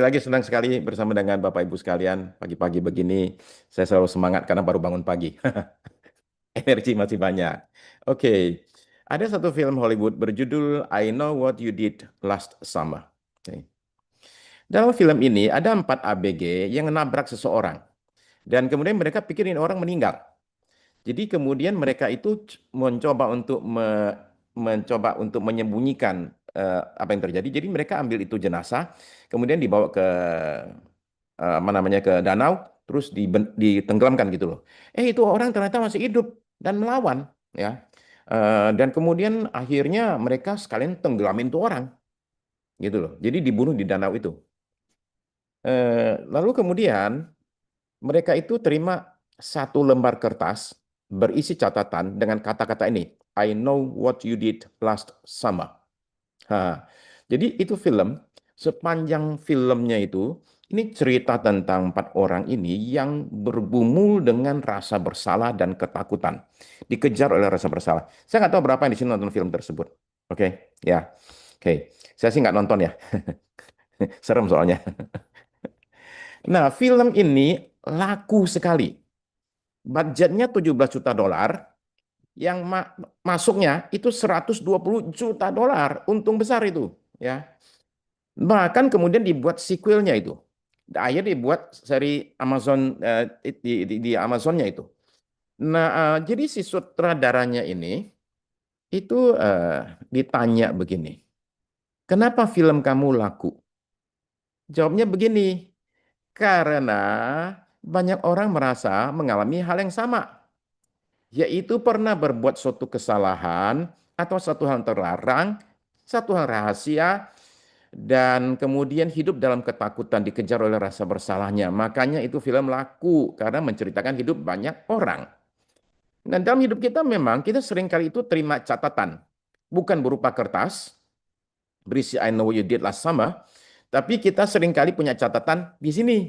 lagi senang sekali bersama dengan Bapak Ibu sekalian. Pagi-pagi begini, saya selalu semangat karena baru bangun pagi. Energi masih banyak. Oke, ada satu film Hollywood berjudul I Know What You Did Last Summer. Oke. Dalam film ini ada 4 ABG yang menabrak seseorang. Dan kemudian mereka pikirin orang meninggal. Jadi kemudian mereka itu mencoba untuk menyembunyikan apa yang terjadi. Jadi mereka ambil itu jenazah, kemudian dibawa ke apa namanya ke danau, terus ditenggelamkan gitu loh. Itu orang ternyata masih hidup dan melawan, ya. Dan kemudian akhirnya mereka sekalian tenggelamin tuh orang, gitu loh. Jadi dibunuh di danau itu. Lalu kemudian mereka itu terima satu lembar kertas berisi catatan dengan kata-kata ini, I know what you did last summer. Ha. Jadi itu film, sepanjang filmnya itu, ini cerita tentang 4 orang ini yang bergumul dengan rasa bersalah dan ketakutan. Dikejar oleh rasa bersalah. Saya nggak tahu berapa yang di sini nonton film tersebut. Oke, ya. Oke, saya sih nggak nonton ya. Serem soalnya. Nah, film ini laku sekali. Budgetnya 17 juta dolar, yang masuknya itu 120 juta dolar. Untung besar itu, ya. Bahkan kemudian dibuat sequelnya itu. Akhirnya dibuat seri Amazon di Amazonnya itu. Nah, jadi si sutradaranya ini itu ditanya begini, kenapa film kamu laku? Jawabnya begini, karena banyak orang merasa mengalami hal yang sama, yaitu pernah berbuat suatu kesalahan atau satu hal terlarang, satu hal rahasia, dan kemudian hidup dalam ketakutan dikejar oleh rasa bersalahnya. Makanya itu film laku karena menceritakan hidup banyak orang. Nah, dalam hidup kita memang kita sering kali itu terima catatan, bukan berupa kertas berisi I know what you did last summer, tapi kita sering kali punya catatan di sini.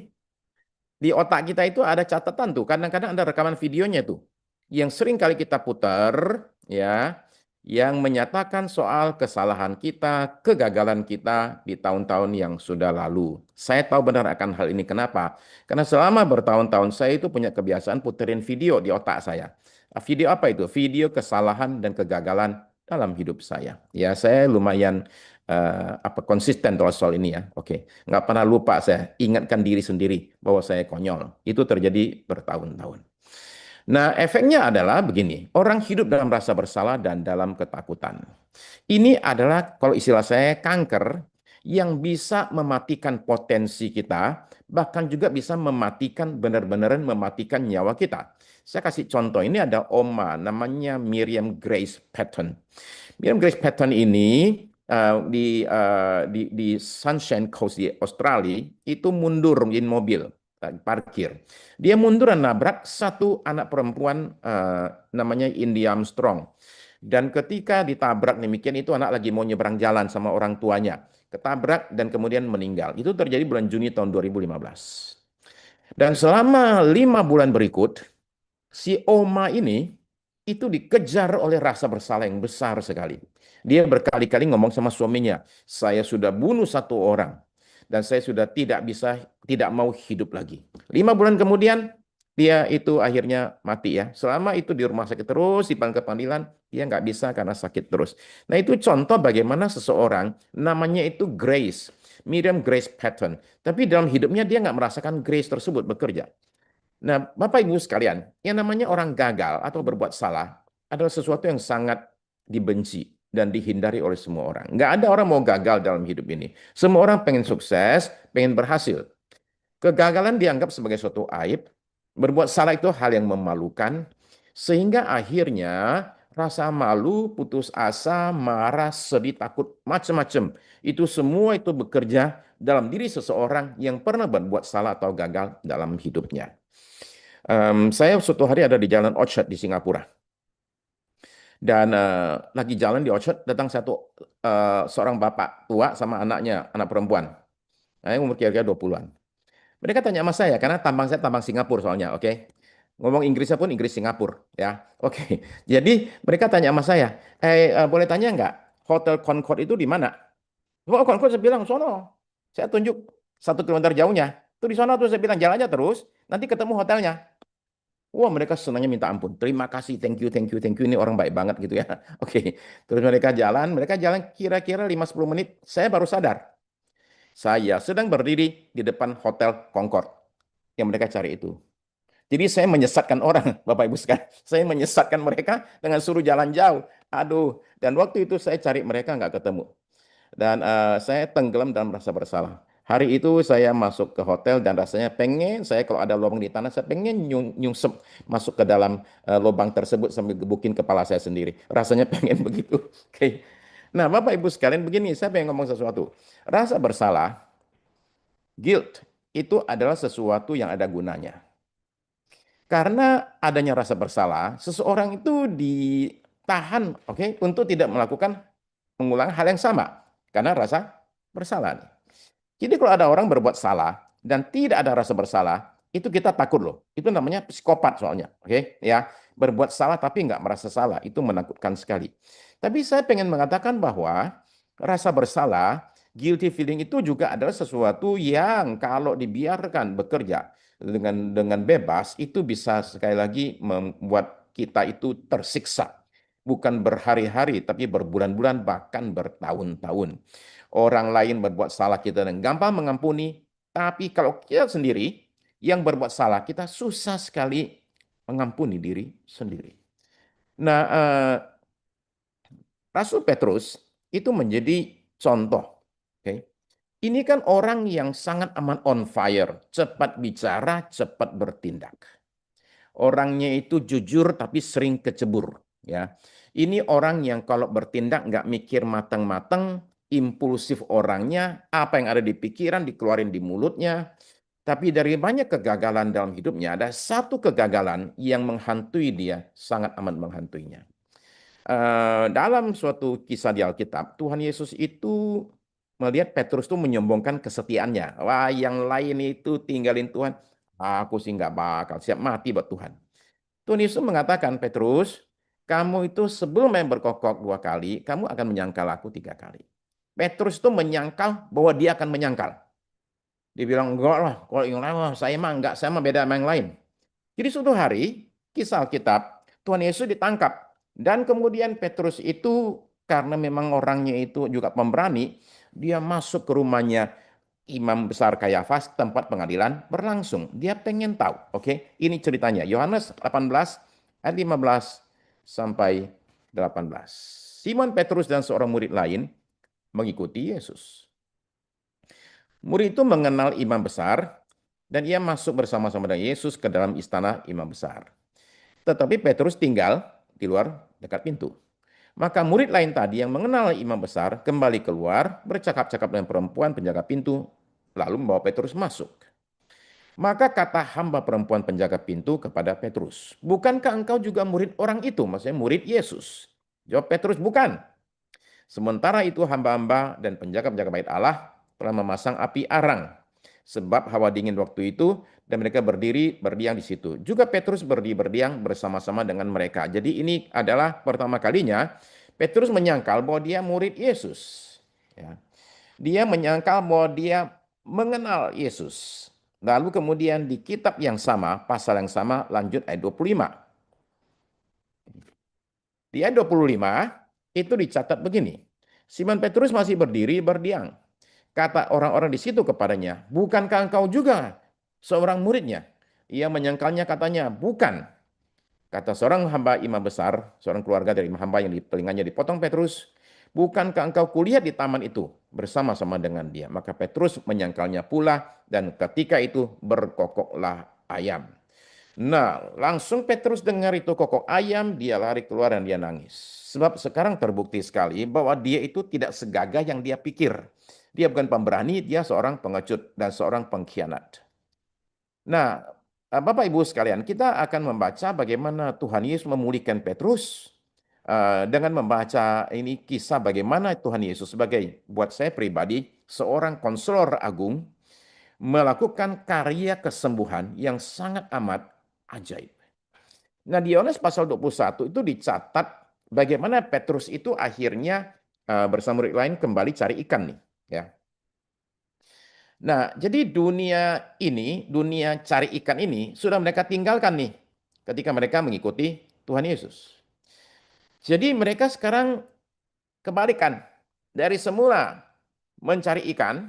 Di otak kita itu ada catatan tuh, kadang-kadang ada rekaman videonya tuh yang sering kali kita putar, ya, yang menyatakan soal kesalahan kita, kegagalan kita di tahun-tahun yang sudah lalu. Saya tahu benar akan hal ini. Kenapa? Karena selama bertahun-tahun saya itu punya kebiasaan puterin video di otak saya. Video apa itu? Video kesalahan dan kegagalan dalam hidup saya. Ya, saya lumayan konsisten soal ini ya. Oke, nggak pernah lupa saya ingatkan diri sendiri bahwa saya konyol. Itu terjadi bertahun-tahun. Nah, efeknya adalah begini, orang hidup dalam rasa bersalah dan dalam ketakutan. Ini adalah kalau istilah saya kanker yang bisa mematikan potensi kita, bahkan juga bisa mematikan benar-benar mematikan nyawa kita. Saya kasih contoh, ini ada Oma namanya Miriam Grace Patton. Miriam Grace Patton ini di Sunshine Coast di Australia itu mundur di mobil parkir. Dia mundur dan nabrak satu anak perempuan namanya India Armstrong. Dan ketika ditabrak demikian itu anak lagi mau nyebrang jalan sama orang tuanya. Ketabrak dan kemudian meninggal. Itu terjadi bulan Juni tahun 2015. Dan selama 5 bulan berikut, si Oma ini itu dikejar oleh rasa bersalah yang besar sekali. Dia berkali-kali ngomong sama suaminya, saya sudah bunuh satu orang dan saya sudah tidak mau hidup lagi. 5 bulan kemudian dia itu akhirnya mati ya. Selama itu di rumah sakit terus, dipanggil ke panggilan, dia nggak bisa karena sakit terus. Nah itu contoh bagaimana seseorang namanya itu Grace, Miriam Grace Patton. Tapi dalam hidupnya dia nggak merasakan Grace tersebut bekerja. Nah, Bapak Ibu sekalian, yang namanya orang gagal atau berbuat salah adalah sesuatu yang sangat dibenci dan dihindari oleh semua orang. Nggak ada orang mau gagal dalam hidup ini. Semua orang pengen sukses, pengen berhasil. Kegagalan dianggap sebagai suatu aib, berbuat salah itu hal yang memalukan, sehingga akhirnya rasa malu, putus asa, marah, sedih, takut, macam-macam. Itu semua itu bekerja dalam diri seseorang yang pernah berbuat salah atau gagal dalam hidupnya. Saya suatu hari ada di Jalan Orchard di Singapura. Dan lagi jalan di Orchard, datang seorang bapak tua sama anaknya, anak perempuan. Nah, umur kira-kira 20-an. Mereka tanya sama saya, karena tambang saya tambang Singapura soalnya, oke? Ngomong Inggrisnya pun Inggris Singapura, ya. Oke. Jadi mereka tanya sama saya, boleh tanya nggak, Hotel Concord itu di mana? Oh, Concord, saya bilang, sono. Saya tunjuk. 1 kilometer jauhnya. Tuh di sana tuh saya bilang jalan aja terus, nanti ketemu hotelnya. Wah, mereka senangnya minta ampun. Terima kasih, thank you, thank you, thank you. Ini orang baik banget gitu ya. Oke. Terus mereka jalan kira-kira 5-10 menit. Saya baru sadar. Saya sedang berdiri di depan Hotel Concord yang mereka cari itu. Jadi saya menyesatkan orang, Bapak Ibu sekalian. Saya menyesatkan mereka dengan suruh jalan jauh. Aduh, dan waktu itu saya cari mereka nggak ketemu. Dan saya tenggelam dalam rasa bersalah. Hari itu saya masuk ke hotel dan rasanya pengen saya kalau ada lubang di tanah saya pengen nyungsep masuk ke dalam lubang tersebut sambil gebukin kepala saya sendiri. Rasanya pengen begitu. Oke. Nah, Bapak Ibu sekalian begini, saya pengen ngomong sesuatu. Rasa bersalah, guilt itu adalah sesuatu yang ada gunanya. Karena adanya rasa bersalah, seseorang itu ditahan, oke, untuk tidak melakukan mengulang hal yang sama karena rasa bersalah. Jadi kalau ada orang berbuat salah dan tidak ada rasa bersalah, itu kita takut loh. Itu namanya psikopat soalnya, oke? Ya, berbuat salah tapi nggak merasa salah, itu menakutkan sekali. Tapi saya pengen mengatakan bahwa rasa bersalah, guilty feeling itu juga adalah sesuatu yang kalau dibiarkan bekerja dengan bebas, itu bisa sekali lagi membuat kita itu tersiksa. Bukan berhari-hari, tapi berbulan-bulan, bahkan bertahun-tahun. Orang lain berbuat salah kita dan gampang mengampuni, tapi kalau kita sendiri yang berbuat salah, kita susah sekali mengampuni diri sendiri. Nah, Rasul Petrus itu menjadi contoh. Okay? Ini kan orang yang sangat amat on fire, cepat bicara, cepat bertindak. Orangnya itu jujur tapi sering kecebur. Ya, ini orang yang kalau bertindak nggak mikir matang-matang, impulsif orangnya, apa yang ada di pikiran dikeluarin di mulutnya. Tapi dari banyak kegagalan dalam hidupnya, ada satu kegagalan yang menghantui dia, sangat amat menghantuinya. Dalam suatu kisah di Alkitab, Tuhan Yesus itu melihat Petrus itu menyombongkan kesetiaannya. Wah, yang lain itu tinggalin Tuhan. Aku sih nggak bakal siap mati buat Tuhan. Tuhan Yesus mengatakan, Petrus, kamu itu sebelum main berkokok 2 kali, kamu akan menyangkal aku 3 kali. Petrus itu menyangkal bahwa dia akan menyangkal. Dia bilang, enggak lah, kalau yang lain, saya mah enggak, saya mah beda sama yang lain. Jadi suatu hari, kisah Alkitab, Tuhan Yesus ditangkap. Dan kemudian Petrus itu, karena memang orangnya itu juga pemberani, dia masuk ke rumahnya Imam Besar Kayafas, tempat pengadilan berlangsung. Dia pengen tahu, oke? Ini ceritanya, Yohanes 18, ayat 15 sampai 18. Simon Petrus dan seorang murid lain mengikuti Yesus. Murid itu mengenal imam besar dan ia masuk bersama-sama dengan Yesus ke dalam istana imam besar. Tetapi Petrus tinggal di luar dekat pintu. Maka murid lain tadi yang mengenal imam besar kembali keluar, bercakap-cakap dengan perempuan penjaga pintu, lalu membawa Petrus masuk. Maka kata hamba perempuan penjaga pintu kepada Petrus, "Bukankah engkau juga murid orang itu?" Maksudnya murid Yesus. Jawab Petrus, "Bukan." Sementara itu hamba-hamba dan penjaga-penjaga bait Allah telah memasang api arang. Sebab hawa dingin waktu itu dan mereka berdiam di situ. Juga Petrus berdiam bersama-sama dengan mereka. Jadi ini adalah pertama kalinya Petrus menyangkal bahwa dia murid Yesus. Ya. Dia menyangkal bahwa dia mengenal Yesus. Lalu kemudian di kitab yang sama, pasal yang sama, lanjut ayat 25. Di ayat 25 itu dicatat begini. Simon Petrus masih berdiri berdiam. Kata orang-orang di situ kepadanya, "Bukankah engkau juga seorang muridnya?" Ia menyangkalnya katanya, "Bukan." Kata seorang hamba imam besar, seorang keluarga dari hamba yang di telinganya dipotong Petrus, "Bukankah engkau kuliah di taman itu bersama-sama dengan dia?" Maka Petrus menyangkalnya pula dan ketika itu berkokoklah ayam. Nah, langsung Petrus dengar itu kokok ayam, dia lari keluar dan dia nangis. Sebab sekarang terbukti sekali bahwa dia itu tidak segagah yang dia pikir. Dia bukan pemberani, dia seorang pengecut dan seorang pengkhianat. Nah, Bapak Ibu sekalian, kita akan membaca bagaimana Tuhan Yesus memulihkan Petrus dengan membaca ini kisah bagaimana Tuhan Yesus sebagai buat saya pribadi seorang konselor agung melakukan karya kesembuhan yang sangat amat ajaib. Nah, di Yohanes pasal 21 itu dicatat bagaimana Petrus itu akhirnya bersama murid lain kembali cari ikan nih, ya. Nah, jadi dunia ini, dunia cari ikan ini sudah mereka tinggalkan nih ketika mereka mengikuti Tuhan Yesus. Jadi mereka sekarang kebalikan. Dari semula mencari ikan,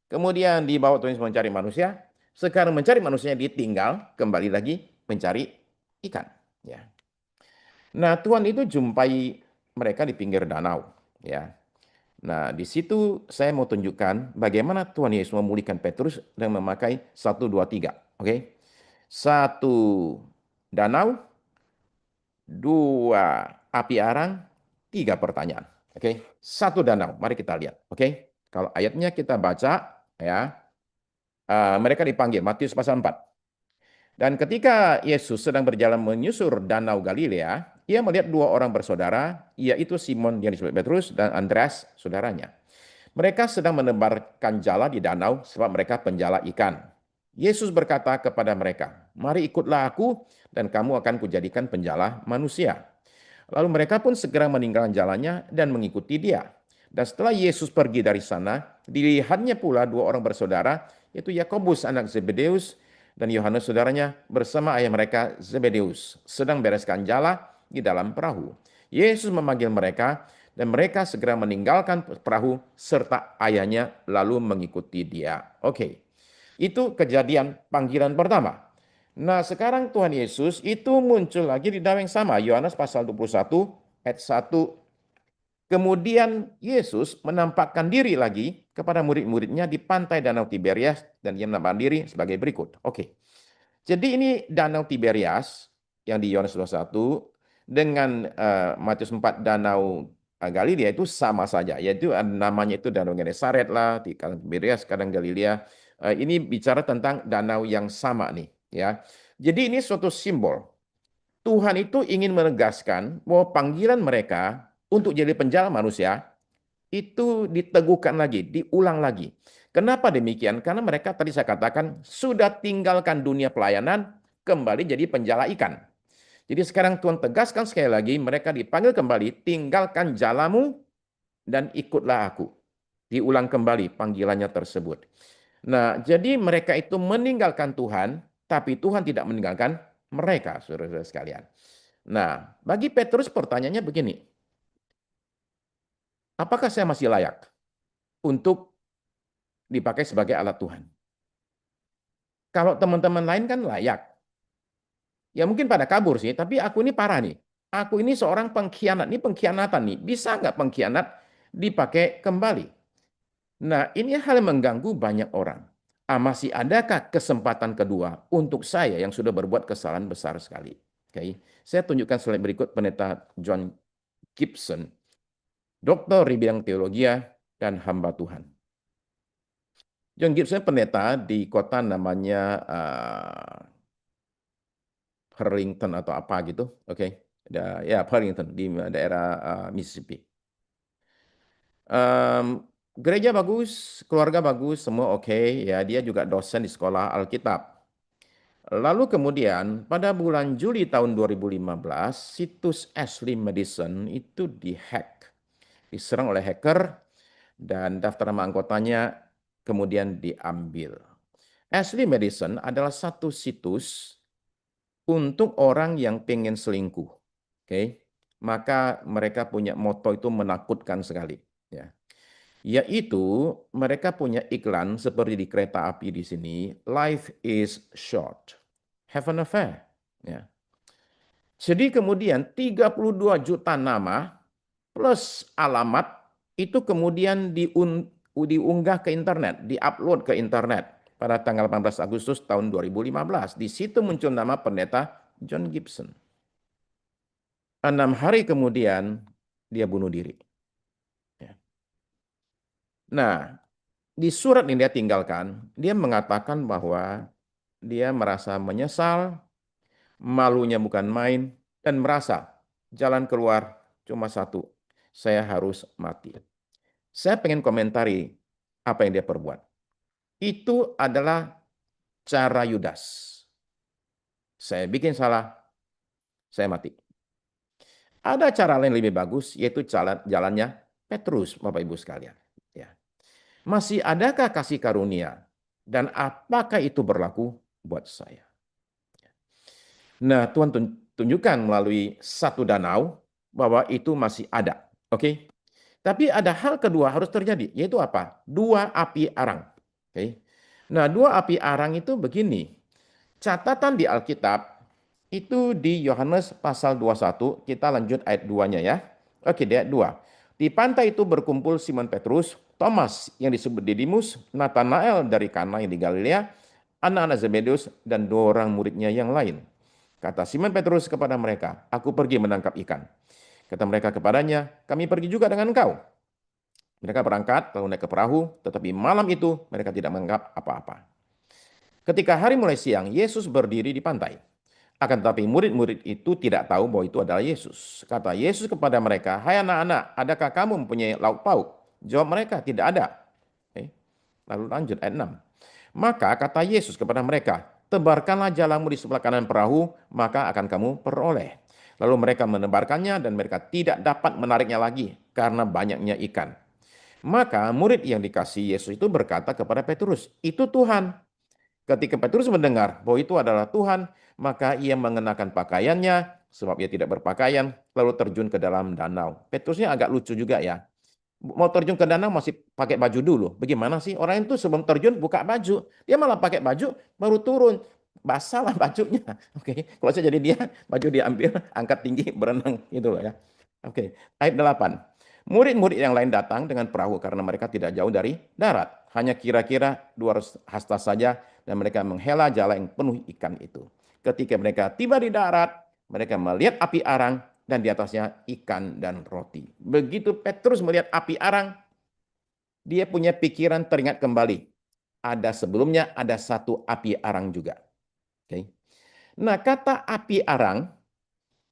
kemudian dibawa Tuhan Yesus mencari manusia, sekarang mencari manusia ditinggal, kembali lagi mencari ikan. Ya. Nah, Tuhan itu jumpai mereka di pinggir danau. Ya. Nah, di situ saya mau tunjukkan bagaimana Tuhan Yesus memulihkan Petrus dengan memakai 1, 2, 3. Oke. Satu, danau. Dua, api arang. Tiga, pertanyaan. Oke. Satu, danau. Mari kita lihat. Oke. Kalau ayatnya kita baca, ya, mereka dipanggil, Matius pasal 4. Dan ketika Yesus sedang berjalan menyusur danau Galilea, ia melihat dua orang bersaudara, yaitu Simon yang disebut Petrus dan Andreas, saudaranya. Mereka sedang menebarkan jala di danau sebab mereka penjala ikan. Yesus berkata kepada mereka, "Mari ikutlah aku dan kamu akan kujadikan penjala manusia." Lalu mereka pun segera meninggalkan jalannya dan mengikuti dia. Dan setelah Yesus pergi dari sana, dilihatnya pula dua orang bersaudara, yaitu Yakobus anak Zebedeus dan Yohanes saudaranya bersama ayah mereka Zebedeus, sedang bereskan jala di dalam perahu. Yesus memanggil mereka dan mereka segera meninggalkan perahu serta ayahnya lalu mengikuti dia. Oke, itu kejadian panggilan pertama. Nah, sekarang Tuhan Yesus itu muncul lagi di danau yang sama. Yohanes pasal 21 ayat 1. Kemudian Yesus menampakkan diri lagi kepada murid-muridnya di pantai Danau Tiberias dan ia menampakkan diri sebagai berikut. Oke. Jadi ini Danau Tiberias yang di Yohanes 21 dengan Matius 4 Danau Galilea itu sama saja, yaitu namanya itu Danau Genesaret lah, di kadang Tiberias, kadang Galilea. Ini bicara tentang danau yang sama nih, ya. Jadi ini suatu simbol. Tuhan itu ingin menegaskan bahwa panggilan mereka untuk jadi penjala manusia itu diteguhkan lagi, diulang lagi. Kenapa demikian? Karena mereka tadi saya katakan sudah tinggalkan dunia pelayanan, kembali jadi penjala ikan. Jadi sekarang Tuhan tegaskan sekali lagi, mereka dipanggil kembali, tinggalkan jalamu dan ikutlah aku. Diulang kembali panggilannya tersebut. Nah, jadi mereka itu meninggalkan Tuhan, tapi Tuhan tidak meninggalkan mereka, saudara-saudara sekalian. Nah, bagi Petrus pertanyaannya begini, apakah saya masih layak untuk dipakai sebagai alat Tuhan? Kalau teman-teman lain kan layak. Ya mungkin pada kabur sih, tapi aku ini parah nih. Aku ini seorang pengkhianat, ini pengkhianatan nih. Bisa nggak pengkhianat dipakai kembali? Nah, ini hal yang mengganggu banyak orang. Masih adakah kesempatan kedua untuk saya yang sudah berbuat kesalahan besar sekali? Oke, saya tunjukkan slide berikut pendeta John Gibson, doktor di bidang teologi dan hamba Tuhan. John Gibson pendeta di kota namanya Burlington atau apa gitu, oke, ya Burlington di daerah Mississippi. Gereja bagus, keluarga bagus, semua oke, ya dia juga dosen di sekolah Alkitab. Lalu kemudian pada bulan Juli tahun 2015 situs Ashley Madison itu dihack, diserang oleh hacker dan daftar nama anggotanya kemudian diambil. Ashley Madison adalah satu situs untuk orang yang pengen selingkuh. Oke. Maka mereka punya moto itu menakutkan sekali, ya. Yaitu mereka punya iklan seperti di kereta api di sini, life is short. Have an affair, ya. Jadi kemudian 32 juta nama plus alamat itu kemudian diunggah ke internet, diupload ke internet pada tanggal 18 Agustus tahun 2015. Di situ muncul nama pendeta John Gibson. 6 hari kemudian dia bunuh diri. Ya. Nah, di surat yang dia tinggalkan, dia mengatakan bahwa dia merasa menyesal, malunya bukan main, dan merasa jalan keluar cuma satu, saya harus mati. Saya pengen komentari apa yang dia perbuat. Itu adalah cara Yudas. Saya bikin salah, saya mati. Ada cara lain lebih bagus, yaitu jalannya Petrus, Bapak Ibu sekalian. Ya. Masih adakah kasih karunia? Dan apakah itu berlaku buat saya? Nah, Tuhan tunjukkan melalui satu danau bahwa itu masih ada. Oke. Tapi ada hal kedua harus terjadi, yaitu apa? Dua api arang. Oke. Nah, dua api arang itu begini. Catatan di Alkitab itu di Yohanes pasal 21, kita lanjut ayat 2-nya ya. Oke, di ayat 2. Di pantai itu berkumpul Simon Petrus, Thomas yang disebut Didimus, Nathanael dari Kana yang di Galilea, anak-anak Zebedeus, dan dua orang muridnya yang lain. Kata Simon Petrus kepada mereka, "Aku pergi menangkap ikan." Kata mereka kepadanya, "Kami pergi juga dengan engkau." Mereka berangkat lalu naik ke perahu, tetapi malam itu mereka tidak menangkap apa-apa. Ketika hari mulai siang, Yesus berdiri di pantai. Akan tetapi murid-murid itu tidak tahu bahwa itu adalah Yesus. Kata Yesus kepada mereka, "Hai anak-anak, adakah kamu mempunyai lauk pauk?" Jawab mereka, "Tidak ada." Lalu lanjut ayat 6. Maka kata Yesus kepada mereka, "Tebarkanlah jalamu di sebelah kanan perahu, maka akan kamu peroleh." Lalu mereka menebarkannya dan mereka tidak dapat menariknya lagi karena banyaknya ikan. Maka murid yang dikasihi Yesus itu berkata kepada Petrus, "Itu Tuhan." Ketika Petrus mendengar bahwa itu adalah Tuhan, maka ia mengenakan pakaiannya, sebab ia tidak berpakaian, lalu terjun ke dalam danau. Petrusnya agak lucu juga ya. Mau terjun ke danau masih pakai baju dulu. Bagaimana sih? Orang itu sebelum terjun buka baju. Dia malah pakai baju baru turun. Basah lah bajunya. Oke, kalau saya jadi dia, baju diambil, angkat tinggi, berenang gitu loh ya. Oke, ayat 8. Murid-murid yang lain datang dengan perahu karena mereka tidak jauh dari darat. Hanya kira-kira 200 hasta saja dan mereka menghela jala yang penuh ikan itu. Ketika mereka tiba di darat, mereka melihat api arang dan di atasnya ikan dan roti. Begitu Petrus melihat api arang, dia punya pikiran teringat kembali. Ada sebelumnya ada satu api arang juga. Oke. Nah, kata api arang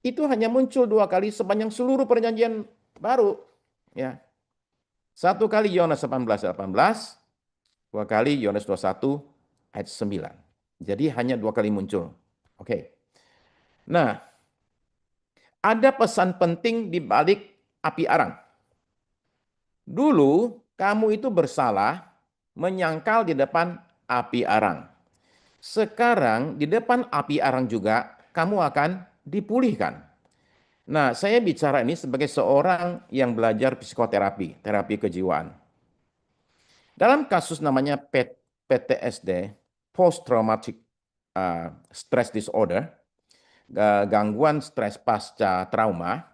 itu hanya muncul dua kali sepanjang seluruh perjanjian baru. Ya. Satu kali Yohanes 18:18, dua kali Yohanes 21 ayat 9. Jadi hanya dua kali muncul. Oke. Nah, ada pesan penting di balik api arang. Dulu kamu itu bersalah menyangkal di depan api arang. Sekarang di depan api arang juga kamu akan dipulihkan. Nah, saya bicara ini sebagai seorang yang belajar psikoterapi, terapi kejiwaan. Dalam kasus namanya PTSD, Post Traumatic Stress Disorder, gangguan stres pasca trauma,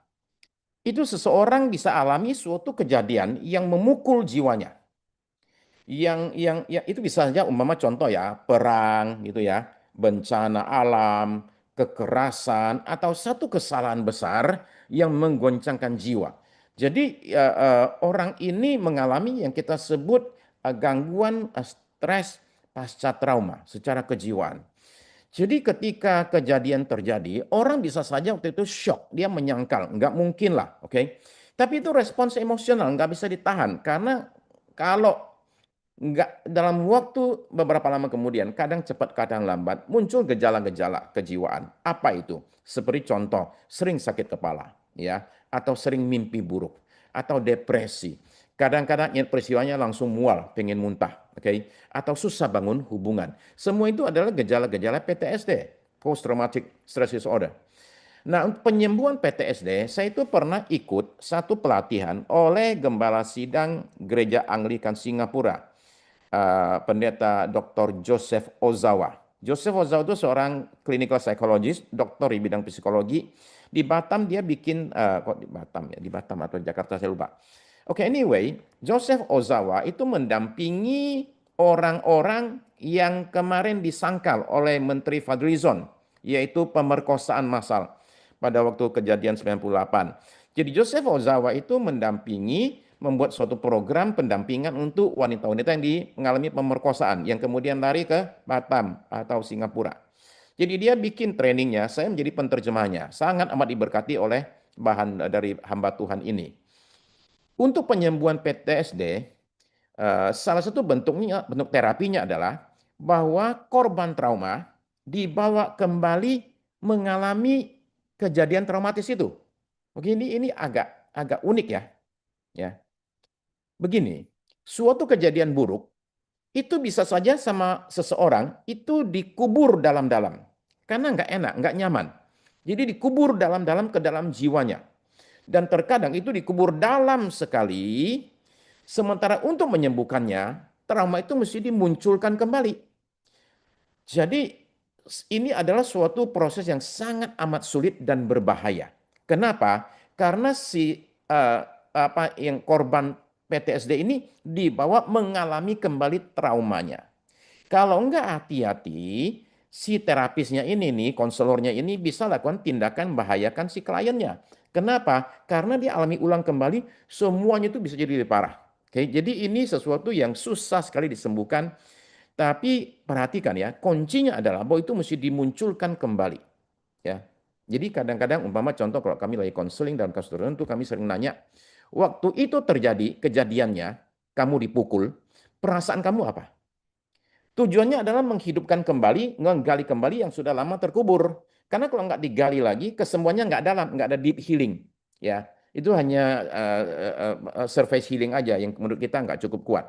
itu seseorang bisa alami suatu kejadian yang memukul jiwanya. Yang ya, itu bisa saja umpama contoh ya, perang gitu ya, bencana alam, kekerasan atau satu kesalahan besar yang menggoncangkan jiwa. Jadi orang ini mengalami yang kita sebut gangguan stres pasca trauma secara kejiwaan. Jadi ketika kejadian terjadi, orang bisa saja waktu itu shock, dia menyangkal, nggak mungkin lah, oke? Tapi itu respons emosional, nggak bisa ditahan karena kalau nggak dalam waktu beberapa lama kemudian, kadang cepat, kadang lambat, muncul gejala-gejala kejiwaan. Apa itu? Seperti contoh, sering sakit kepala, ya, atau sering mimpi buruk, atau depresi. Kadang-kadang peristiwanya langsung mual, pengen muntah, oke? Atau susah bangun hubungan. Semua itu adalah gejala-gejala PTSD, Post Traumatic Stress Disorder. Nah, untuk penyembuhan PTSD, saya itu pernah ikut satu pelatihan oleh Gembala Sidang Gereja Anglikan Singapura, pendeta Dr. Joseph Ozawa. Joseph Ozawa itu seorang clinical psychologist, dokter di bidang psikologi. Di Batam dia bikin, kok di Batam ya, di Batam atau Jakarta saya lupa. Oke, anyway, Joseph Ozawa itu mendampingi orang-orang yang kemarin disangkal oleh Menteri Fadlizon, yaitu pemerkosaan massal pada waktu kejadian 98. Jadi Joseph Ozawa itu mendampingi membuat suatu program pendampingan untuk wanita-wanita yang mengalami pemerkosaan yang kemudian lari ke Batam atau Singapura. Jadi dia bikin trainingnya, saya menjadi penterjemahnya. Sangat amat diberkati oleh bahan dari hamba Tuhan ini. Untuk penyembuhan PTSD, salah satu bentuk terapinya adalah bahwa korban trauma dibawa kembali mengalami kejadian traumatis itu. Oke, ini agak agak unik ya. Ya. Begini, suatu kejadian buruk itu bisa saja sama seseorang itu dikubur dalam-dalam. Karena nggak enak, nggak nyaman. Jadi dikubur dalam-dalam ke dalam jiwanya. Dan terkadang itu dikubur dalam sekali, sementara untuk menyembuhkannya, trauma itu mesti dimunculkan kembali. Jadi ini adalah suatu proses yang sangat amat sulit dan berbahaya. Kenapa? Karena si apa yang korban PTSD ini dibawa mengalami kembali traumanya. Kalau enggak hati-hati, si terapisnya ini nih, konselornya ini bisa lakukan tindakan membahayakan si kliennya. Kenapa? Karena dia alami ulang kembali, semuanya itu bisa jadi lebih parah. Oke, jadi ini sesuatu yang susah sekali disembuhkan. Tapi perhatikan ya, kuncinya adalah bahwa itu mesti dimunculkan kembali. Ya, jadi kadang-kadang umpama contoh kalau kami lagi konseling dalam kasus tertentu, kami sering nanya, waktu itu terjadi kejadiannya, kamu dipukul, perasaan kamu apa? Tujuannya adalah menghidupkan kembali, menggali kembali yang sudah lama terkubur. Karena kalau nggak digali lagi, kesembuhannya nggak dalam, nggak ada deep healing. Ya, itu hanya surface healing aja yang menurut kita nggak cukup kuat.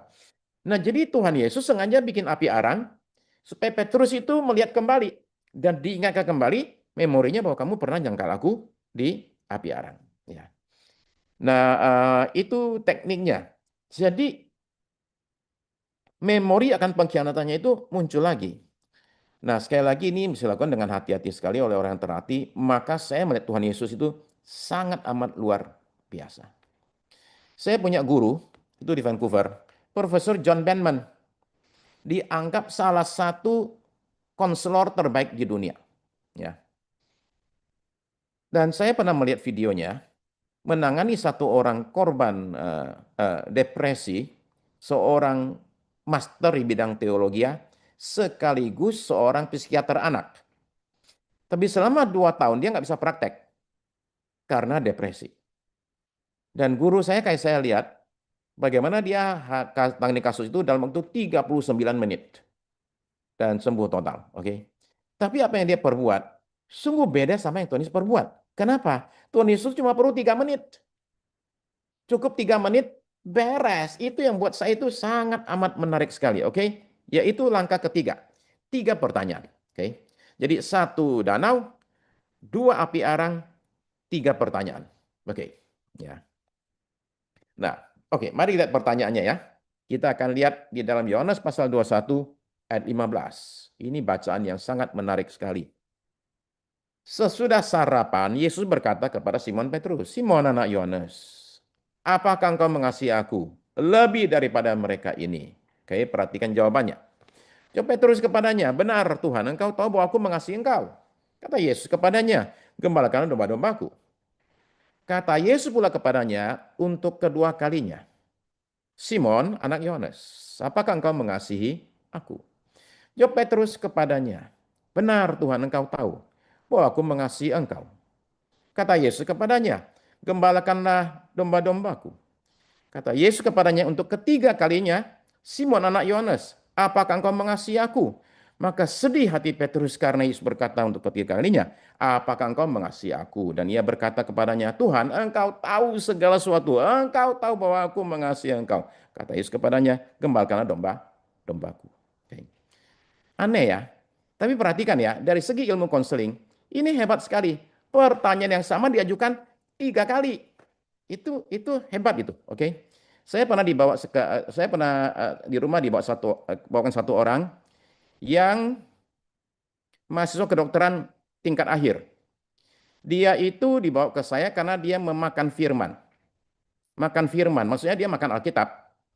Nah, jadi Tuhan Yesus sengaja bikin api arang supaya Petrus itu melihat kembali dan diingatkan kembali memorinya bahwa kamu pernah jangkal aku di api arang. Ya. Nah, itu tekniknya. Jadi memori akan pengkhianatannya itu muncul lagi. Nah, sekali lagi ini bisa dilakukan dengan hati-hati sekali oleh orang yang terhati. Maka saya melihat Tuhan Yesus itu sangat amat luar biasa. Saya punya guru, itu di Vancouver, Profesor John Benman. Dianggap salah satu konselor terbaik di dunia. Ya. Dan saya pernah melihat videonya, menangani satu orang korban depresi, seorang master di bidang teologi, sekaligus seorang psikiater anak. Tapi selama 2 tahun dia nggak bisa praktek karena depresi. Dan guru saya kayak saya lihat bagaimana dia tangani kasus itu dalam waktu 39 menit dan sembuh total. Oke. Tapi apa yang dia perbuat sungguh beda sama yang Tuhan Yesus perbuat. Kenapa? Tuhan Yesus cuma perlu 3 menit. Cukup 3 menit beres. Itu yang buat saya itu sangat amat menarik sekali. Oke. Yaitu langkah ketiga. 3 pertanyaan. Oke. Jadi 1 danau, 2 api arang, 3 pertanyaan. Oke. Ya. Nah, oke, mari lihat pertanyaannya ya. Kita akan lihat di dalam Yohanes pasal 21 ayat 15. Ini bacaan yang sangat menarik sekali. Sesudah sarapan, Yesus berkata kepada Simon Petrus, "Simon anak Yohanes, apakah engkau mengasihi aku lebih daripada mereka ini?" Oke, perhatikan jawabannya. Jawab Petrus kepadanya, "Benar Tuhan, engkau tahu bahwa aku mengasihi engkau." Kata Yesus kepadanya, "Gembalakanlah domba-dombaku." Kata Yesus pula kepadanya untuk kedua kalinya, "Simon, anak Yohanes, apakah engkau mengasihi aku?" Jawab Petrus kepadanya, "Benar Tuhan, engkau tahu bahwa aku mengasihi engkau." Kata Yesus kepadanya, "Gembalakanlah domba-dombaku." Kata Yesus kepadanya untuk ketiga kalinya, "Simon anak Yohanes, apakah engkau mengasihi aku?" Maka sedih hati Petrus karena Yesus berkata untuk ketiga kalinya, "Apakah engkau mengasihi aku?" Dan ia berkata kepadanya, "Tuhan, engkau tahu segala sesuatu. Engkau tahu bahwa aku mengasihi engkau." Kata Yesus kepadanya, "Gembalakanlah dombaku." Oke. Aneh ya. Tapi perhatikan ya, dari segi ilmu konseling, ini hebat sekali. Pertanyaan yang sama diajukan 3 kali. Itu hebat itu, oke. Saya pernah di rumah dibawa bawakan satu orang yang mahasiswa kedokteran tingkat akhir. Dia itu dibawa ke saya karena dia memakan firman. Makan firman, maksudnya dia makan Alkitab.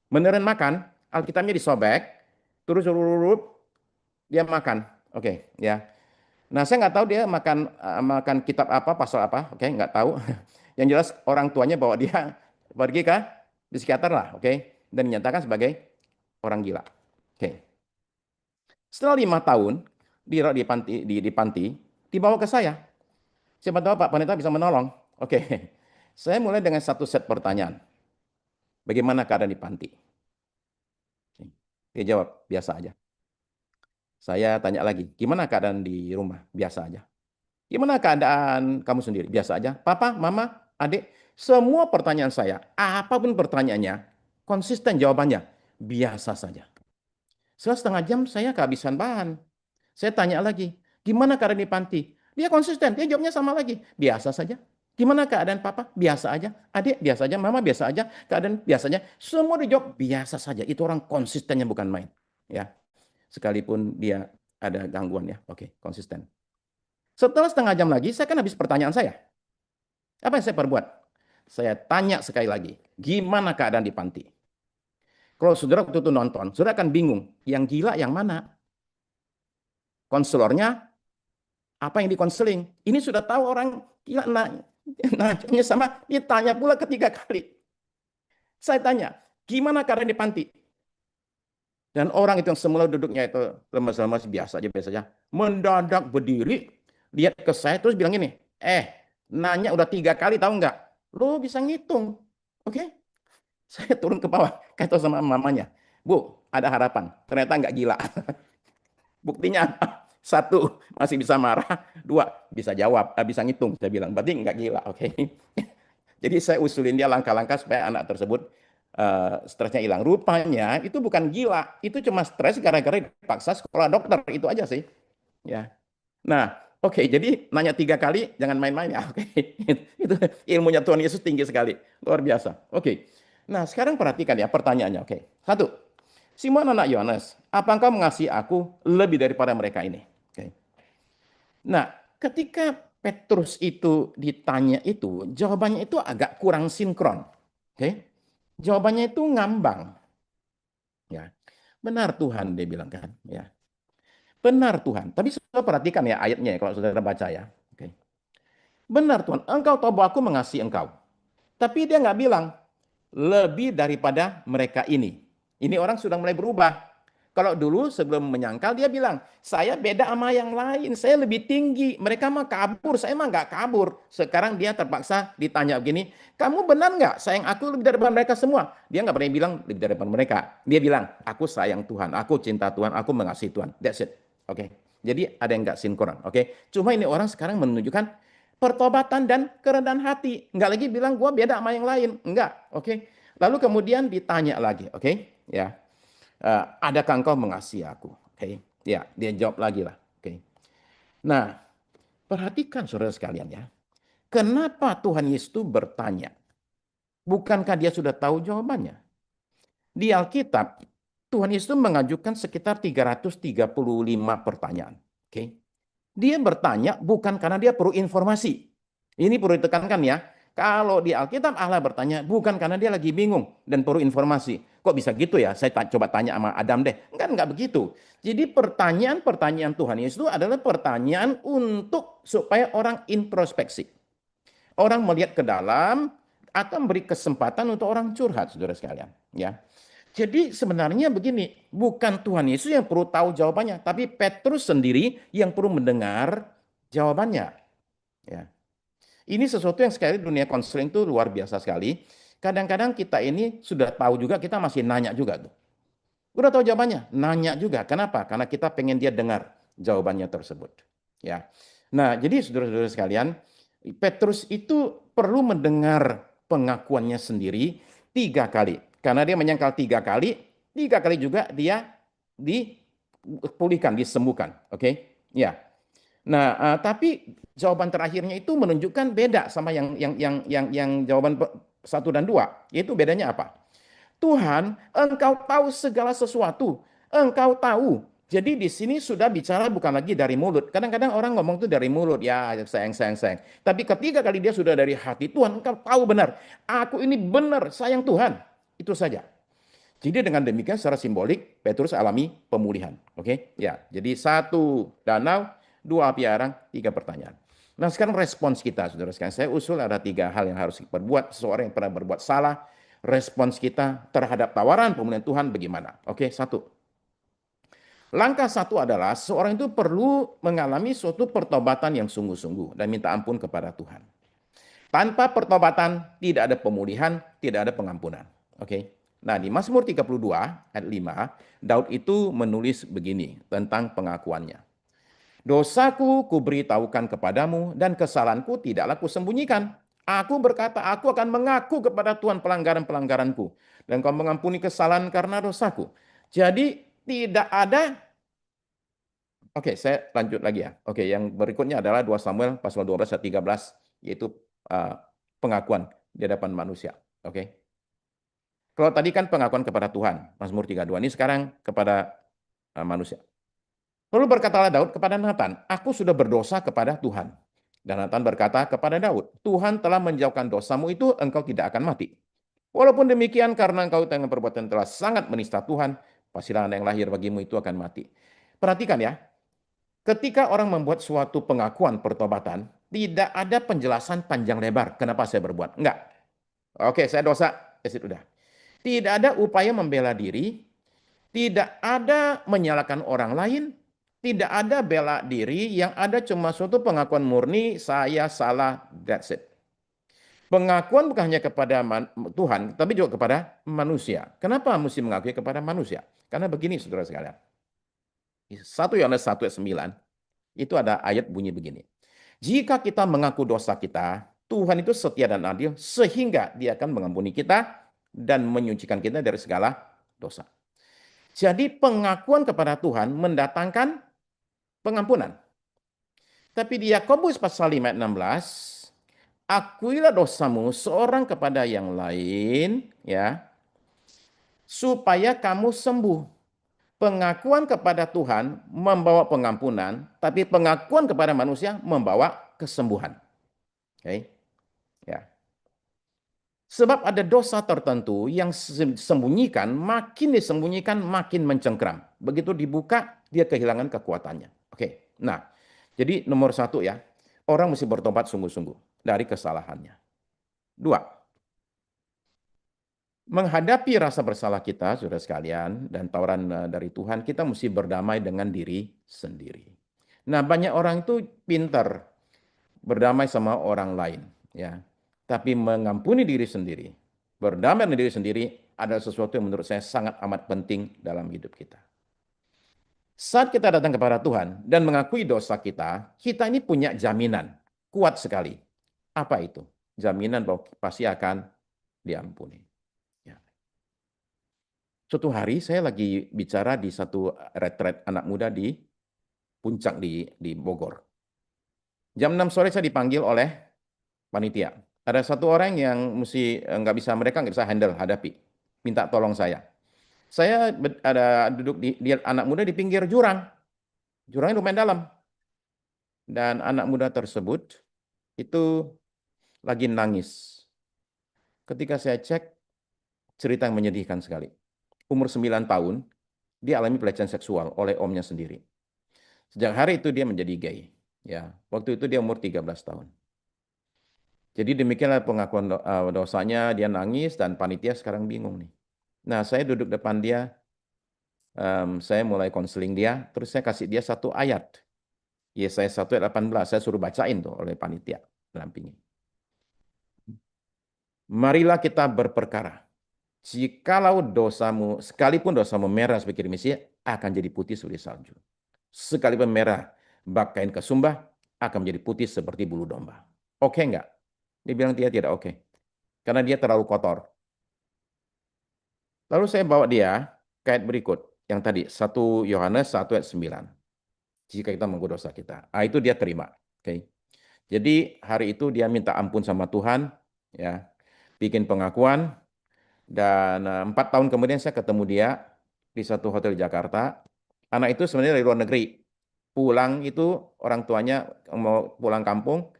Beneran makan, Alkitabnya disobek, terus dia makan. Oke, ya. Nah, saya nggak tahu dia makan kitab apa, pasal apa, oke, nggak tahu. Yang jelas orang tuanya bawa dia pergi ke psikiater lah, oke, dan dinyatakan sebagai orang gila. Oke. Setelah 5 tahun di panti, dibawa ke saya. Siapa tahu Pak Pendeta bisa menolong. Oke. Saya mulai dengan satu set pertanyaan. Bagaimana keadaan di panti? Dia jawab, biasa aja. Saya tanya lagi, gimana keadaan di rumah? Biasa aja. Gimana keadaan kamu sendiri? Biasa aja. Papa, mama, adik, semua pertanyaan saya, apapun pertanyaannya, konsisten jawabannya, biasa saja. Setelah setengah jam saya kehabisan bahan. Saya tanya lagi, gimana keadaan di panti? Dia konsisten, dia jawabnya sama lagi. Biasa saja. Gimana keadaan papa? Biasa aja. Adik biasa aja, mama biasa aja, keadaan biasa aja. Semua dijawab biasa saja. Itu orang konsistennya bukan main. Ya, sekalipun dia ada gangguan ya. Oke, konsisten. Setelah setengah jam lagi, saya kan habis pertanyaan saya. Apa yang saya perbuat? Saya tanya sekali lagi, gimana keadaan di panti? Kalau saudara waktu itu nonton, saudara akan bingung, yang gila yang mana? Konselornya apa yang dikonseling? Ini sudah tahu orang gila, nanya sama, ditanya pula ketiga kali. Saya tanya, gimana keadaan di panti? Dan orang itu yang semula duduknya itu lemas-lemas biasa aja, mendadak berdiri, lihat ke saya terus bilang gini, nanya udah 3 kali tahu nggak? Lo bisa ngitung, oke? Saya turun ke bawah, kata sama mamanya, Bu, ada harapan. Ternyata nggak gila. Buktinya apa? Satu, masih bisa marah. Dua, bisa jawab, bisa ngitung. Saya bilang, berarti nggak gila, oke? Jadi saya usulin dia langkah-langkah supaya anak tersebut stresnya hilang. Rupanya itu bukan gila, itu cuma stres gara-gara dipaksa sekolah dokter. Itu aja sih. Ya. Nah, oke, jadi nanya 3 kali, jangan main-main ya. Oke, itu ilmunya Tuhan Yesus tinggi sekali, luar biasa. Oke, nah sekarang perhatikan ya pertanyaannya. Oke, satu, Simon anak Yohanes, apa engkau mengasihi aku lebih daripada mereka ini? Oke. Nah, ketika Petrus itu ditanya itu, jawabannya itu agak kurang sinkron. Oke, jawabannya itu ngambang. Ya, benar Tuhan dia bilang kan. Ya, benar Tuhan. Tapi saudara perhatikan ya ayatnya ya, kalau saudara baca ya. Oke. Benar Tuhan, engkau tahu bahwa aku mengasihi engkau. Tapi dia nggak bilang, lebih daripada mereka ini. Ini orang sudah mulai berubah. Kalau dulu sebelum menyangkal dia bilang, saya beda sama yang lain, saya lebih tinggi. Mereka mah kabur, saya mah nggak kabur. Sekarang dia terpaksa ditanya begini, kamu benar nggak sayang aku lebih daripada mereka semua? Dia nggak pernah bilang lebih daripada mereka. Dia bilang, aku sayang Tuhan, aku cinta Tuhan, aku mengasihi Tuhan. That's it. Oke. Jadi ada yang nggak sinkron. Oke. Cuma ini orang sekarang menunjukkan pertobatan dan kerendahan hati. Enggak lagi bilang gue beda sama yang lain. Enggak. Oke. Lalu kemudian ditanya lagi. Oke. Ya. Adakah engkau mengasihi aku? Oke. Ya. Dia jawab lagi lah. Oke. Nah. Perhatikan saudara sekalian ya. Kenapa Tuhan Yesus itu bertanya? Bukankah dia sudah tahu jawabannya? Di Alkitab, Tuhan Yesus mengajukan sekitar 335 pertanyaan. Oke. Dia bertanya bukan karena dia perlu informasi. Ini perlu ditekankan ya. Kalau di Alkitab Allah bertanya bukan karena dia lagi bingung dan perlu informasi. Kok bisa gitu ya? Saya coba tanya sama Adam deh. Enggak begitu. Jadi pertanyaan-pertanyaan Tuhan Yesus itu adalah pertanyaan untuk supaya orang introspeksi. Orang melihat ke dalam atau memberi kesempatan untuk orang curhat, saudara sekalian. Ya. Jadi sebenarnya begini, bukan Tuhan Yesus yang perlu tahu jawabannya, tapi Petrus sendiri yang perlu mendengar jawabannya. Ya. Ini sesuatu yang sekali dunia konseling itu luar biasa sekali. Kadang-kadang kita ini sudah tahu juga, kita masih nanya juga tuh. Udah tahu jawabannya, nanya juga. Kenapa? Karena kita pengen dia dengar jawabannya tersebut. Ya. Nah, jadi saudara-saudara sekalian, Petrus itu perlu mendengar pengakuannya sendiri 3 kali. Karena dia menyangkal 3 kali, 3 kali juga dia dipulihkan, disembuhkan. Oke? Ya. Nah, tapi jawaban terakhirnya itu menunjukkan beda sama yang jawaban 1 dan 2. Yaitu bedanya apa? Tuhan, engkau tahu segala sesuatu. Engkau tahu. Jadi di sini sudah bicara bukan lagi dari mulut. Kadang-kadang orang ngomong itu dari mulut. Ya, sayang, sayang, sayang. Tapi ketiga kali dia sudah dari hati. Tuhan, engkau tahu benar. Aku ini benar, sayang Tuhan. Itu saja. Jadi dengan demikian secara simbolik, Petrus alami pemulihan. Oke? Ya, jadi 1 danau, 2 api arang, 3 pertanyaan. Nah sekarang respons kita, saudara sekalian. Saya usul ada 3 hal yang harus diperbuat. Seseorang yang pernah berbuat salah, respons kita terhadap tawaran pemulihan Tuhan bagaimana? Oke, 1. Langkah 1 adalah seorang itu perlu mengalami suatu pertobatan yang sungguh-sungguh dan minta ampun kepada Tuhan. Tanpa pertobatan tidak ada pemulihan, tidak ada pengampunan. Oke. Nah, di Mazmur 32 ayat 5, Daud itu menulis begini tentang pengakuannya. Dosaku kuberitahukan kepadamu dan kesalahanku tidaklah kusembunyikan. Aku berkata, aku akan mengaku kepada Tuhan pelanggaran-pelanggaranku dan kau mengampuni kesalahan karena dosaku. Jadi Tidak ada. Oke, saya lanjut lagi ya. Oke, yang berikutnya adalah 2 Samuel pasal 12 ayat 13, yaitu uh, pengakuan di hadapan manusia. Oke. Kalau tadi kan pengakuan kepada Tuhan, Mazmur 32. Ini sekarang kepada manusia. Lalu berkatalah Daud kepada Nathan, aku sudah berdosa kepada Tuhan. Dan Nathan berkata kepada Daud, Tuhan telah menjauhkan dosamu itu, engkau tidak akan mati. Walaupun demikian, karena engkau dengan perbuatan telah sangat menista Tuhan, pastilah anak yang lahir bagimu itu akan mati. Perhatikan ya, ketika orang membuat suatu pengakuan pertobatan, tidak ada penjelasan panjang lebar kenapa saya berbuat. Enggak. Oke, saya dosa. Udah. Tidak ada upaya membela diri, tidak ada menyalahkan orang lain, tidak ada bela diri, yang ada cuma suatu pengakuan murni, saya salah, that's it. Pengakuan bukan hanya kepada Tuhan, tapi juga kepada manusia. Kenapa mesti mengakui kepada manusia? Karena begini, saudara sekalian. 1 Yohanes 1 ayat 9, itu ada ayat bunyi begini. Jika kita mengaku dosa kita, Tuhan itu setia dan adil, sehingga dia akan mengampuni kita dan menyucikan kita dari segala dosa. Jadi pengakuan kepada Tuhan mendatangkan pengampunan. Tapi di Yakobus pasal 5 ayat 16, akuilah dosamu seorang kepada yang lain, ya, supaya kamu sembuh. Pengakuan kepada Tuhan membawa pengampunan, tapi pengakuan kepada manusia membawa kesembuhan. Oke, ya. Sebab ada dosa tertentu yang disembunyikan, makin disembunyikan makin mencengkram. Begitu dibuka, dia kehilangan kekuatannya. Oke, nah, jadi nomor 1 ya, orang mesti bertobat sungguh-sungguh dari kesalahannya. 2, menghadapi rasa bersalah kita, saudara sekalian, dan tawaran dari Tuhan, kita mesti berdamai dengan diri sendiri. Nah, banyak orang itu pintar berdamai sama orang lain, ya. Tapi mengampuni diri sendiri, berdamai dengan diri sendiri adalah sesuatu yang menurut saya sangat amat penting dalam hidup kita. Saat kita datang kepada Tuhan dan mengakui dosa kita, kita ini punya jaminan kuat sekali. Apa itu? Jaminan bahwa pasti akan diampuni. Ya. Suatu hari saya lagi bicara di satu retret anak muda di Puncak di Bogor. Jam 6 sore saya dipanggil oleh panitia. Ada satu orang yang mereka nggak bisa handle, hadapi. Minta tolong saya. Saya ada duduk dia anak muda di pinggir jurang. Jurangnya lumayan dalam. Dan anak muda tersebut itu lagi nangis. Ketika saya cek, cerita yang menyedihkan sekali. Umur 9 tahun, dia alami pelecehan seksual oleh omnya sendiri. Sejak hari itu dia menjadi gay. Ya, waktu itu dia umur 13 tahun. Jadi demikianlah pengakuan dosanya, dia nangis dan panitia sekarang bingung nih. Nah, saya duduk depan dia, saya mulai konseling dia, terus saya kasih dia satu ayat. Yesaya 1 ayat 18, saya suruh bacain tuh oleh panitia, dampingi. Marilah kita berperkara. Jikalau dosamu, sekalipun dosamu merah seperti kirmisi, akan jadi putih seperti salju. Sekalipun merah, bak kain kesumbah, akan menjadi putih seperti bulu domba. Oke enggak? Dia bilang dia tidak oke. Karena dia terlalu kotor. Lalu saya bawa dia ke ayat berikut. Yang tadi, 1 Yohanes 1 ayat 9. Jika kita mengaku dosa kita. Itu dia terima. Oke. Jadi hari itu dia minta ampun sama Tuhan. Ya, bikin pengakuan. Dan 4 tahun kemudian saya ketemu dia di satu hotel di Jakarta. Anak itu sebenarnya dari luar negeri. Pulang itu orang tuanya mau pulang kampung,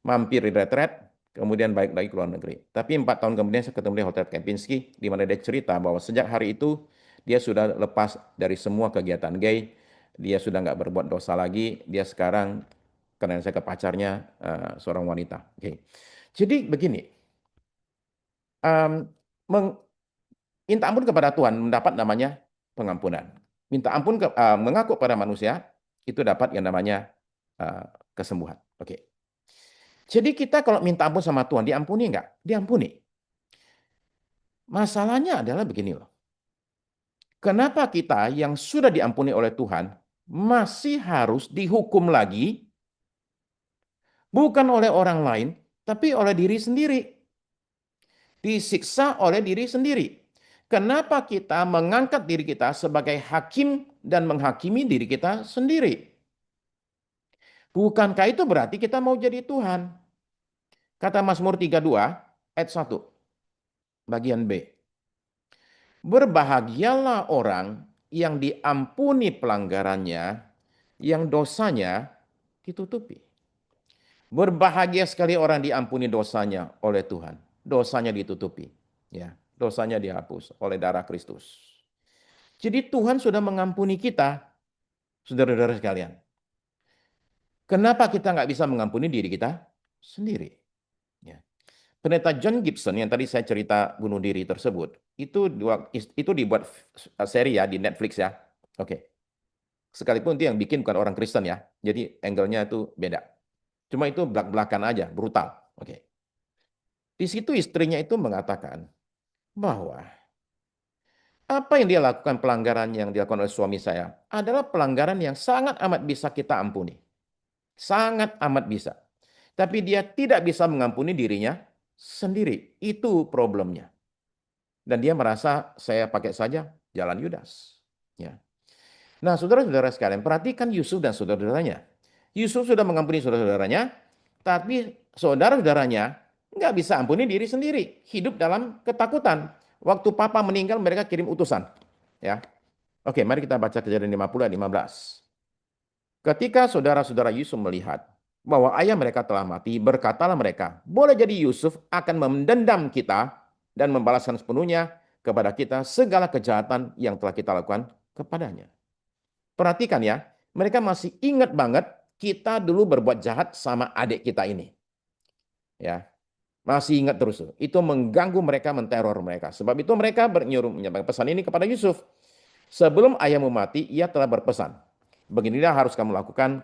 mampir di retret, kemudian balik lagi ke luar negeri. Tapi 4 tahun kemudian saya ketemu di Hotel Kempinski, di mana dia cerita bahwa sejak hari itu dia sudah lepas dari semua kegiatan gay, dia sudah nggak berbuat dosa lagi, dia sekarang karena saya ke pacarnya seorang wanita. Oke. Jadi begini, minta ampun kepada Tuhan mendapat namanya pengampunan. Minta ampun mengaku pada manusia itu dapat yang namanya kesembuhan. Oke. Jadi kita kalau minta ampun sama Tuhan, diampuni nggak? Diampuni. Masalahnya adalah begini loh. Kenapa kita yang sudah diampuni oleh Tuhan masih harus dihukum lagi, bukan oleh orang lain, tapi oleh diri sendiri. Disiksa oleh diri sendiri. Kenapa kita mengangkat diri kita sebagai hakim dan menghakimi diri kita sendiri? Bukankah itu berarti kita mau jadi Tuhan? Kata Mazmur 32 ayat 1 bagian B. Berbahagialah orang yang diampuni pelanggarannya, yang dosanya ditutupi. Berbahagia sekali orang diampuni dosanya oleh Tuhan. Dosanya ditutupi. Ya, dosanya dihapus oleh darah Kristus. Jadi Tuhan sudah mengampuni kita, saudara-saudara sekalian. Kenapa kita nggak bisa mengampuni diri kita sendiri? Ya. Pendeta John Gibson yang tadi saya cerita bunuh diri tersebut, itu dibuat seri ya di Netflix ya. Oke. Sekalipun itu yang bikin bukan orang Kristen ya. Jadi angle-nya itu beda. Cuma itu belak-belakan aja, brutal. Oke. Di situ istrinya itu mengatakan bahwa apa yang dia lakukan, pelanggaran yang dilakukan oleh suami saya adalah pelanggaran yang sangat amat bisa kita ampuni. Sangat amat bisa. Tapi dia tidak bisa mengampuni dirinya sendiri. Itu problemnya. Dan dia merasa saya pakai saja jalan Yudas. Ya. Nah, saudara-saudara sekalian, perhatikan Yusuf dan saudara-saudaranya. Yusuf sudah mengampuni saudara-saudaranya, tapi saudara-saudaranya nggak bisa ampuni diri sendiri. Hidup dalam ketakutan. Waktu papa meninggal, mereka kirim utusan. Ya. Oke, mari kita baca Kejadian 50 ayat 15. Ketika saudara-saudara Yusuf melihat bahwa ayah mereka telah mati, berkatalah mereka, boleh jadi Yusuf akan mendendam kita dan membalaskan sepenuhnya kepada kita segala kejahatan yang telah kita lakukan kepadanya. Perhatikan ya, mereka masih ingat banget kita dulu berbuat jahat sama adik kita ini. Ya, masih ingat terus. Itu mengganggu mereka, menteror mereka. Sebab itu mereka menyampaikan pesan ini kepada Yusuf. Sebelum ayahmu mati, ia telah berpesan. Beginilah harus kamu lakukan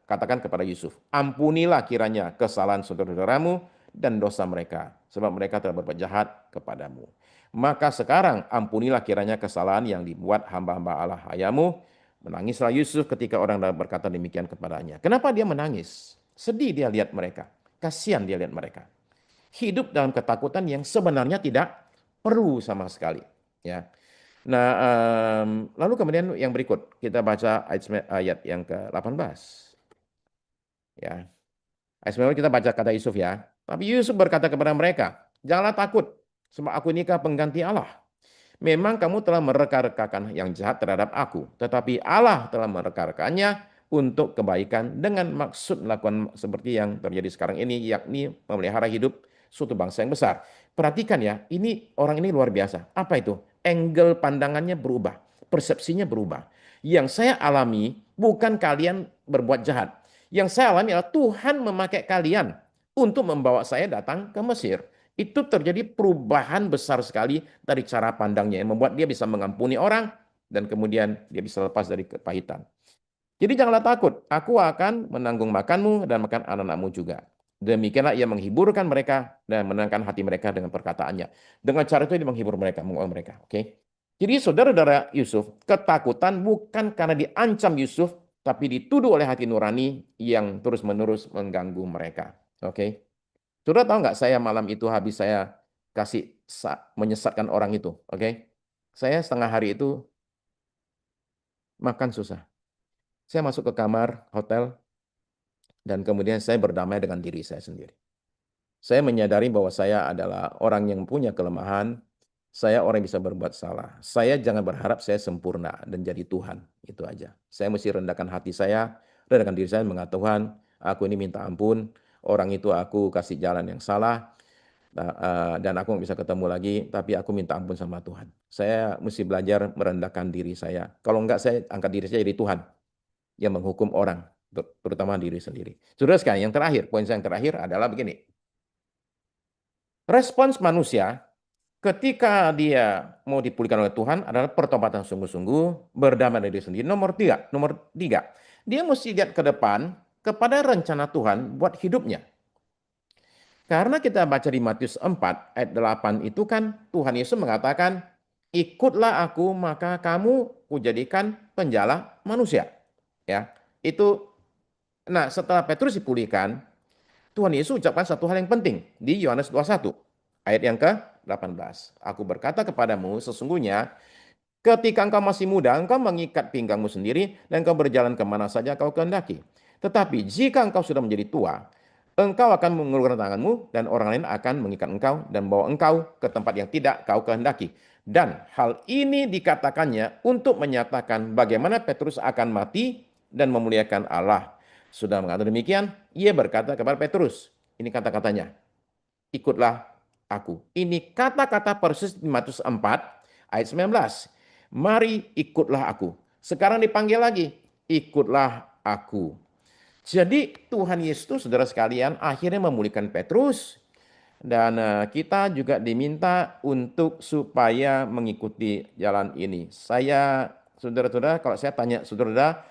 katakan kepada Yusuf. Ampunilah kiranya kesalahan saudara-saudaramu dan dosa mereka. Sebab mereka telah berbuat jahat kepadamu. Maka sekarang ampunilah kiranya kesalahan yang dibuat hamba-hamba Allah ayahmu. Menangislah Yusuf ketika orang berkata demikian kepadanya. Kenapa dia menangis? Sedih dia lihat mereka. Kasihan dia lihat mereka. Hidup dalam ketakutan yang sebenarnya tidak perlu sama sekali. Ya. Nah, lalu kemudian yang berikut kita baca ayat yang ke-18. Ya. Ayat 19 kita baca kata Yusuf ya. Tapi Yusuf berkata kepada mereka, janganlah takut, sebab aku nikah pengganti Allah. Memang kamu telah mereka-rekakan yang jahat terhadap aku, tetapi Allah telah mereka-rekannya untuk kebaikan dengan maksud melakukan seperti yang terjadi sekarang ini, yakni memelihara hidup suatu bangsa yang besar. Perhatikan ya, ini orang ini luar biasa. Apa itu? Angle pandangannya berubah, persepsinya berubah. Yang saya alami bukan kalian berbuat jahat. Yang saya alami adalah Tuhan memakai kalian untuk membawa saya datang ke Mesir. Itu terjadi perubahan besar sekali dari cara pandangnya yang membuat dia bisa mengampuni orang dan kemudian dia bisa lepas dari kepahitan. Jadi janganlah takut, aku akan menanggung makanmu dan makan anak-anakmu juga. Demikianlah ia menghiburkan mereka dan menenangkan hati mereka dengan perkataannya. Dengan cara itu dia menghibur mereka, menguatkan mereka. Oke. Jadi saudara-saudara Yusuf, ketakutan bukan karena diancam Yusuf, tapi dituduh oleh hati nurani yang terus-menerus mengganggu mereka. Oke. Saudara tahu nggak saya malam itu habis saya kasih menyesatkan orang itu, oke? Saya setengah hari itu makan susah. Saya masuk ke kamar hotel dan kemudian saya berdamai dengan diri saya sendiri. Saya menyadari bahwa saya adalah orang yang punya kelemahan, saya orang yang bisa berbuat salah. Saya jangan berharap saya sempurna dan jadi Tuhan, itu aja. Saya mesti rendahkan hati saya, rendahkan diri saya, mengatakan Tuhan, aku ini minta ampun, orang itu aku kasih jalan yang salah, dan aku nggak bisa ketemu lagi, tapi aku minta ampun sama Tuhan. Saya mesti belajar merendahkan diri saya. Kalau enggak, saya angkat diri saya jadi Tuhan yang menghukum orang, terutama diri sendiri. Saudara sekalian, yang terakhir, poin saya yang terakhir adalah begini. Respons manusia ketika dia mau dipulihkan oleh Tuhan adalah pertobatan sungguh-sungguh, berdamai dengan diri sendiri. Nomor tiga, dia mesti lihat ke depan kepada rencana Tuhan buat hidupnya. Karena kita baca di Matius 4 ayat 8 itu kan Tuhan Yesus mengatakan, ikutlah aku maka kamu kujadikan penjala manusia. Ya, itu. Nah, setelah Petrus dipulihkan, Tuhan Yesus ucapkan satu hal yang penting di Yohanes 21 ayat yang ke 18. Aku berkata kepadamu, sesungguhnya ketika engkau masih muda, engkau mengikat pinggangmu sendiri dan engkau berjalan kemana saja kau kehendaki. Tetapi jika engkau sudah menjadi tua, engkau akan mengulurkan tanganmu dan orang lain akan mengikat engkau dan bawa engkau ke tempat yang tidak kau kehendaki. Dan hal ini dikatakannya untuk menyatakan bagaimana Petrus akan mati dan memuliakan Allah. Sudah mengatakan demikian, ia berkata kepada Petrus, ini kata-katanya, ikutlah aku. Ini kata-kata persis di Matius 4 ayat 19. Mari ikutlah aku. Sekarang dipanggil lagi, ikutlah aku. Jadi Tuhan Yesus, saudara sekalian, akhirnya memulihkan Petrus. Dan kita juga diminta untuk supaya mengikuti jalan ini. Saudara-saudara, kalau saya tanya saudara,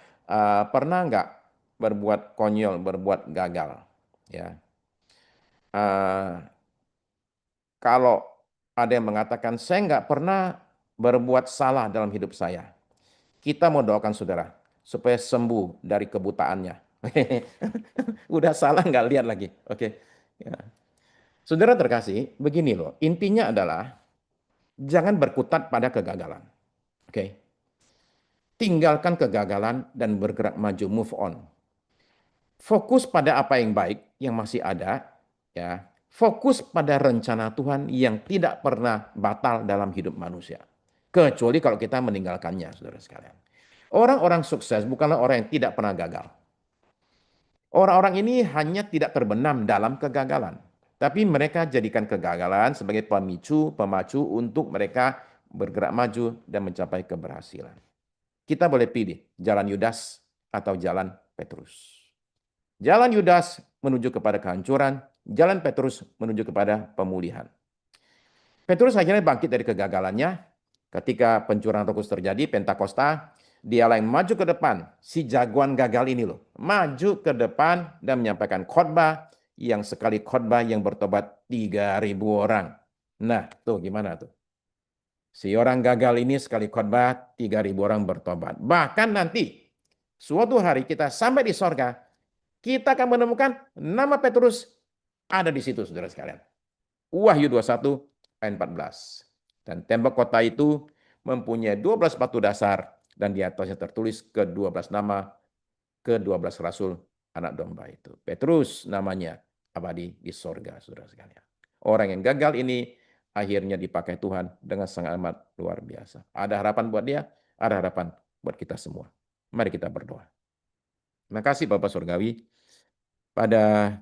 pernah nggak berbuat konyol, berbuat gagal? Ya, uh, kalau ada yang mengatakan saya nggak pernah berbuat salah dalam hidup saya, kita mau doakan saudara supaya sembuh dari kebutaannya. Udah salah nggak lihat lagi. Oke. Ya. Saudara terkasih, begini loh. Intinya adalah jangan berkutat pada kegagalan. Oke. Tinggalkan kegagalan dan bergerak maju, move on. Fokus pada apa yang baik yang masih ada, ya. Fokus pada rencana Tuhan yang tidak pernah batal dalam hidup manusia. Kecuali kalau kita meninggalkannya, saudara sekalian. Orang-orang sukses bukanlah orang yang tidak pernah gagal. Orang-orang ini hanya tidak terbenam dalam kegagalan. Tapi mereka jadikan kegagalan sebagai pemacu untuk mereka bergerak maju dan mencapai keberhasilan. Kita boleh pilih jalan Yudas atau jalan Petrus. Jalan Yudas menuju kepada kehancuran, jalan Petrus menuju kepada pemulihan. Petrus akhirnya bangkit dari kegagalannya ketika pencurahan Roh Kudus terjadi, Pentakosta, dialah yang maju ke depan, si jagoan gagal ini loh, maju ke depan dan menyampaikan khotbah yang sekali khotbah yang bertobat 3.000 orang. Nah, tuh gimana tuh? Si orang gagal ini sekali khotbah 3.000 orang bertobat. Bahkan nanti suatu hari kita sampai di sorga, kita akan menemukan nama Petrus ada di situ, saudara sekalian. Wahyu 21 ayat 14. Dan tembok kota itu mempunyai 12 batu dasar dan di atasnya tertulis ke-12 nama ke-12 rasul anak domba itu. Petrus namanya abadi di sorga, saudara sekalian. Orang yang gagal ini akhirnya dipakai Tuhan dengan sangat amat luar biasa. Ada harapan buat dia, ada harapan buat kita semua. Mari kita berdoa. Terima kasih Bapak Surgawi. Pada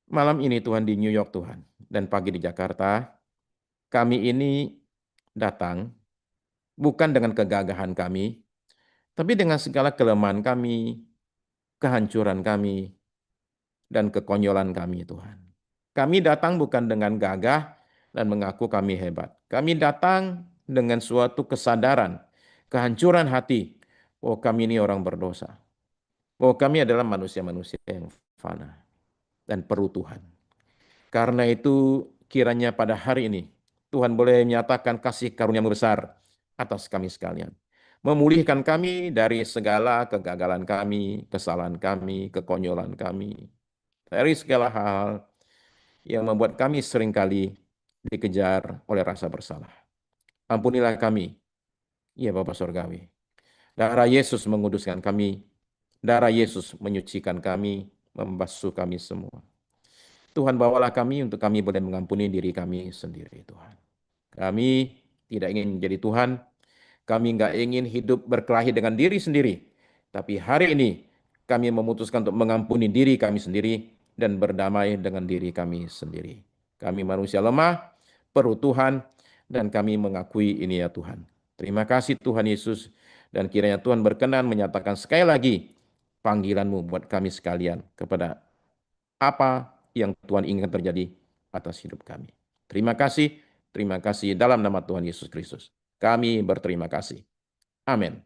malam ini Tuhan di New York Tuhan, dan pagi di Jakarta, kami ini datang bukan dengan kegagahan kami, tapi dengan segala kelemahan kami, kehancuran kami, dan kekonyolan kami Tuhan. Kami datang bukan dengan gagah dan mengaku kami hebat. Kami datang dengan suatu kesadaran, kehancuran hati, oh kami ini orang berdosa. Oh kami adalah manusia-manusia yang fana dan perlu Tuhan. Karena itu kiranya pada hari ini Tuhan boleh menyatakan kasih karunia-Mu besar atas kami sekalian. Memulihkan kami dari segala kegagalan kami, kesalahan kami, kekonyolan kami. Dari segala hal yang membuat kami seringkali dikejar oleh rasa bersalah. Ampunilah kami, ya Bapa Surgawi. Darah Yesus menguduskan kami, darah Yesus menyucikan kami, membasuh kami semua. Tuhan bawalah kami untuk kami boleh mengampuni diri kami sendiri, Tuhan. Kami tidak ingin menjadi Tuhan, kami nggak ingin hidup berkelahi dengan diri sendiri. Tapi hari ini kami memutuskan untuk mengampuni diri kami sendiri dan berdamai dengan diri kami sendiri. Kami manusia lemah, perlu Tuhan, dan kami mengakui ini ya Tuhan. Terima kasih Tuhan Yesus, dan kiranya Tuhan berkenan menyatakan sekali lagi panggilan-Mu buat kami sekalian kepada apa yang Tuhan inginkan terjadi atas hidup kami. Terima kasih dalam nama Tuhan Yesus Kristus. Kami berterima kasih. Amin.